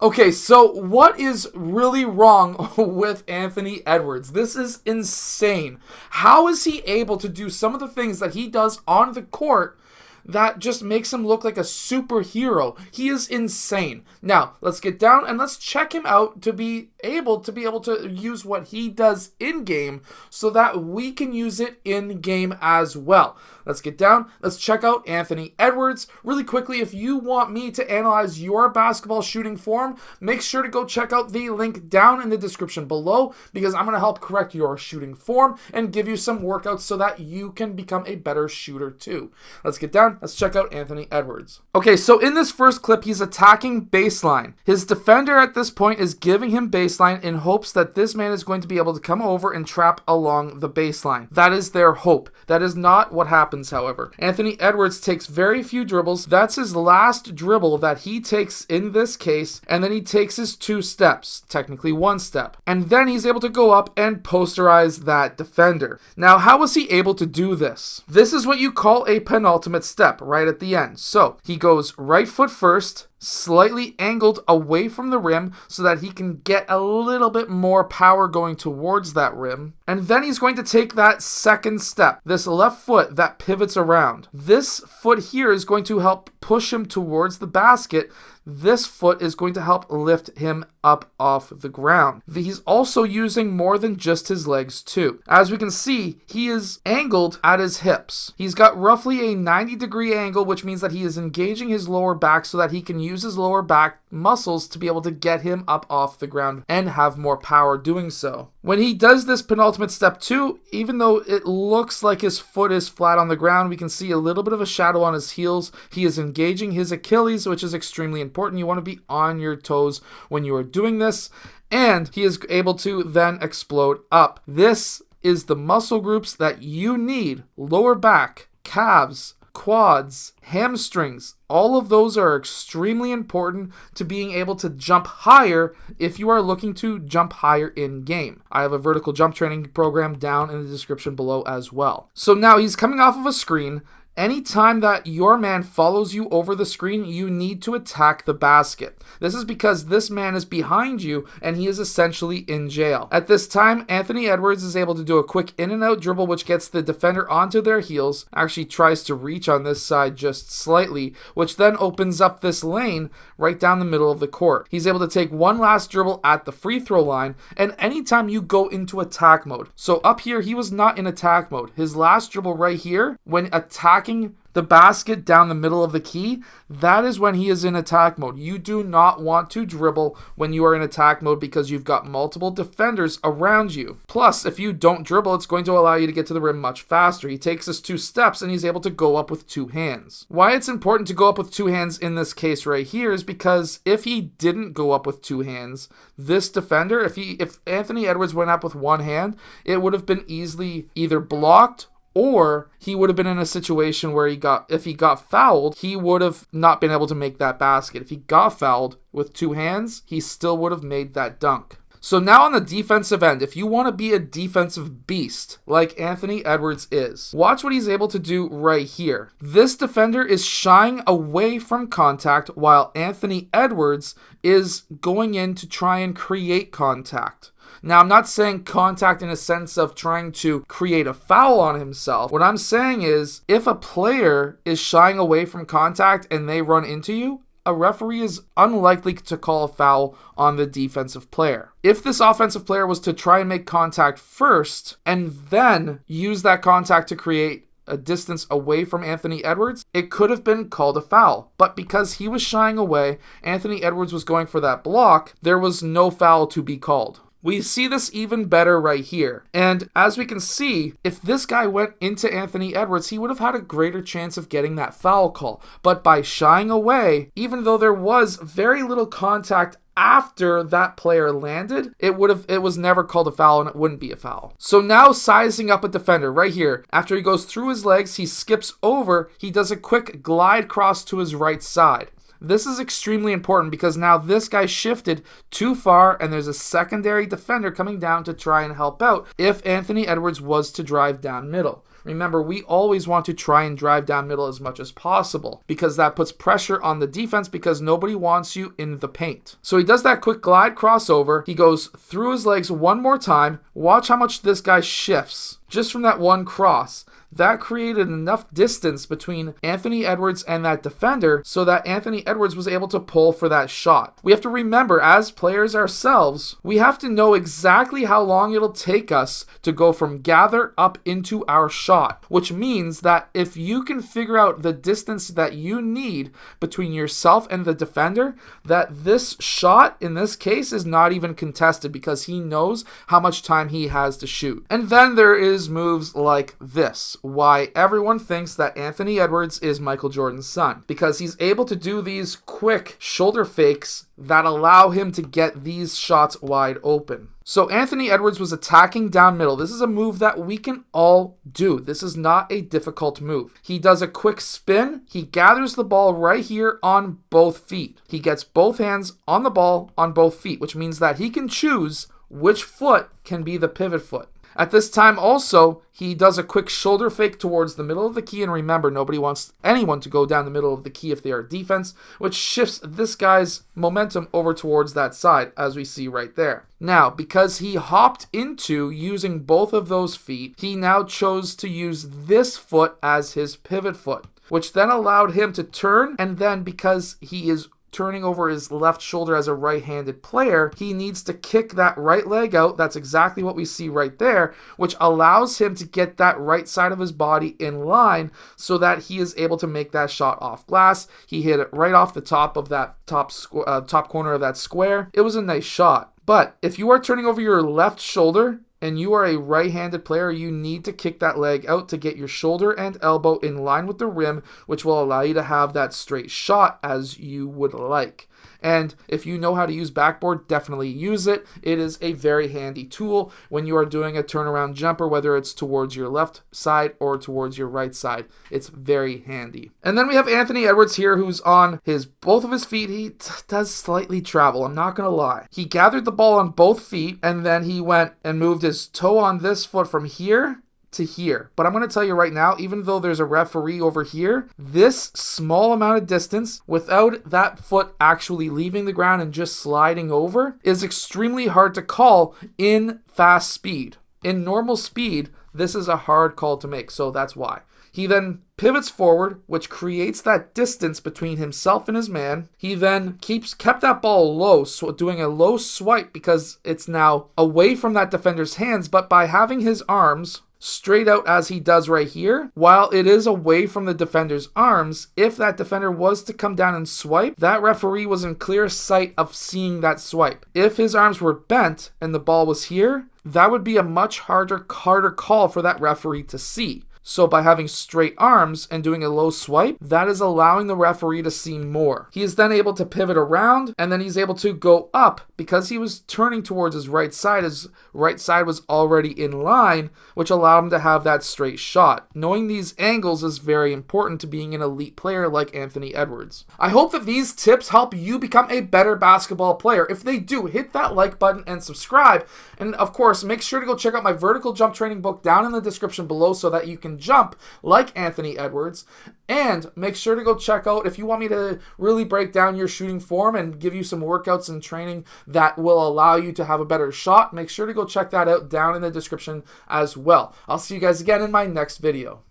Okay, so what is really wrong with Anthony Edwards? This is insane. How is he able to do some of the things that he does on the court that just makes him look like a superhero? He is insane. Now, let's get down and let's check him out to be able to use what he does in-game so that we can use it in-game as well. Let's get down. Let's check out Anthony Edwards. Really quickly, if you want me to analyze your basketball shooting form, make sure to go check out the link down in the description below, because I'm going to help correct your shooting form and give you some workouts so that you can become a better shooter too. Let's get down. Let's check out Anthony Edwards. Okay, so in this first clip, he's attacking baseline. His defender at this point is giving him baseline in hopes that this man is going to be able to come over and trap along the baseline. That is their hope. That is not what happens, however. Anthony Edwards takes very few dribbles. That's his last dribble that he takes in this case, and then he takes his 2 steps, technically 1 step. And then he's able to go up and posterize that defender. Now, how was he able to do this? This is what you call a penultimate step right at the end. So he goes right foot first, slightly angled away from the rim so that he can get a little bit more power going towards that rim. And then he's going to take that second step, this left foot that pivots around. This foot here is going to help push him towards the basket. This foot is going to help lift him up off the ground. He's also using more than just his legs too. As we can see, he is angled at his hips. He's got roughly a 90-degree angle, which means that he is engaging his lower back so that he can use his lower back muscles to be able to get him up off the ground and have more power doing so. When he does this penultimate step too, even though it looks like his foot is flat on the ground, we can see a little bit of a shadow on his heels. He is engaging his Achilles, which is extremely important. You want to be on your toes when you are doing this, and he is able to then explode up. This is the muscle groups that you need: lower back, calves, quads, hamstrings. All of those are extremely important to being able to jump higher if you are looking to jump higher in game. I have a vertical jump training program down in the description below as well. So now he's coming off of a screen. Anytime that your man follows you over the screen, you need to attack the basket. This is because this man is behind you and he is essentially in jail. At this time, Anthony Edwards is able to do a quick in and out dribble, which gets the defender onto their heels, actually tries to reach on this side just slightly, which then opens up this lane right down the middle of the court. He's able to take one last dribble at the free throw line, and anytime you go into attack mode. So up here, he was not in attack mode. His last dribble right here, when attacking the basket down the middle of the key, that is when he is in attack mode. You do not want to dribble when you are in attack mode because you've got multiple defenders around you. Plus, if you don't dribble, it's going to allow you to get to the rim much faster. He takes his 2 steps and he's able to go up with 2 hands. Why it's important to go up with 2 hands in this case right here is because if he didn't go up with 2 hands, this defender, if Anthony Edwards went up with 1 hand, it would have been easily either blocked, or he would have been in a situation where if he got fouled, he would have not been able to make that basket. If he got fouled with 2 hands, he still would have made that dunk. So now on the defensive end, if you want to be a defensive beast like Anthony Edwards is, watch what he's able to do right here. This defender is shying away from contact while Anthony Edwards is going in to try and create contact. Now, I'm not saying contact in a sense of trying to create a foul on himself. What I'm saying is, if a player is shying away from contact and they run into you, a referee is unlikely to call a foul on the defensive player. If this offensive player was to try and make contact first and then use that contact to create a distance away from Anthony Edwards, it could have been called a foul. But because he was shying away, Anthony Edwards was going for that block, there was no foul to be called. We see this even better right here. And as we can see, if this guy went into Anthony Edwards, he would have had a greater chance of getting that foul call. But by shying away, even though there was very little contact after that player landed, it was never called a foul and it wouldn't be a foul. So now sizing up a defender right here. After he goes through his legs, he skips over, he does a quick glide cross to his right side. This is extremely important because now this guy shifted too far and there's a secondary defender coming down to try and help out if Anthony Edwards was to drive down middle. Remember, we always want to try and drive down middle as much as possible because that puts pressure on the defense because nobody wants you in the paint. So he does that quick glide crossover. He goes through his legs one more time. Watch how much this guy shifts just from that one cross. That created enough distance between Anthony Edwards and that defender so that Anthony Edwards was able to pull for that shot. We have to remember, as players ourselves, we have to know exactly how long it'll take us to go from gather up into our shot, which means that if you can figure out the distance that you need between yourself and the defender, that this shot in this case is not even contested because he knows how much time he has to shoot. And then there is moves like this. Why everyone thinks that Anthony Edwards is Michael Jordan's son, because he's able to do these quick shoulder fakes that allow him to get these shots wide open. So Anthony Edwards was attacking down middle. This is a move that we can all do. This is not a difficult move. He does a quick spin. He gathers the ball right here on both feet. He gets both hands on the ball on both feet, which means that he can choose which foot can be the pivot foot. At this time also, he does a quick shoulder fake towards the middle of the key, and remember, nobody wants anyone to go down the middle of the key if they are defense, which shifts this guy's momentum over towards that side, as we see right there. Now, because he hopped into using both of those feet, he now chose to use this foot as his pivot foot, which then allowed him to turn, and then because he is turning over his left shoulder as a right-handed player, he needs to kick that right leg out. That's exactly what we see right there, which allows him to get that right side of his body in line so that he is able to make that shot off glass. He hit it right off the top of that top corner of that square. It was a nice shot. But if you are turning over your left shoulder and you are a right-handed player, you need to kick that leg out to get your shoulder and elbow in line with the rim, which will allow you to have that straight shot as you would like. And if you know how to use backboard, definitely use it. It is a very handy tool when you are doing a turnaround jumper, whether it's towards your left side or towards your right side. It's very handy. And then we have Anthony Edwards here, who's on both of his feet. He does slightly travel, I'm not going to lie. He gathered the ball on both feet, and then he went and moved his toe on this foot from here to here. But I'm going to tell you right now, even though there's a referee over here, this small amount of distance without that foot actually leaving the ground and just sliding over is extremely hard to call in fast speed. In normal speed, this is a hard call to make, so that's why. He then pivots forward, which creates that distance between himself and his man. He then kept that ball low, so doing a low swipe because it's now away from that defender's hands, but by having his arms straight out as he does right here, while it is away from the defender's arms, if that defender was to come down and swipe, that referee was in clear sight of seeing that swipe. If his arms were bent and the ball was here, that would be a much harder call for that referee to see. So by having straight arms and doing a low swipe, that is allowing the referee to see more. He is then able to pivot around, and then he's able to go up because he was turning towards his right side. His right side was already in line, which allowed him to have that straight shot. Knowing these angles is very important to being an elite player like Anthony Edwards. I hope that these tips help you become a better basketball player. If they do, hit that like button and subscribe. And of course, make sure to go check out my vertical jump training book down in the description below so that you can jump like Anthony Edwards. And make sure to go check out, if you want me to really break down your shooting form and give you some workouts and training that will allow you to have a better shot, make sure to go check that out down in the description as well. I'll see you guys again in my next video.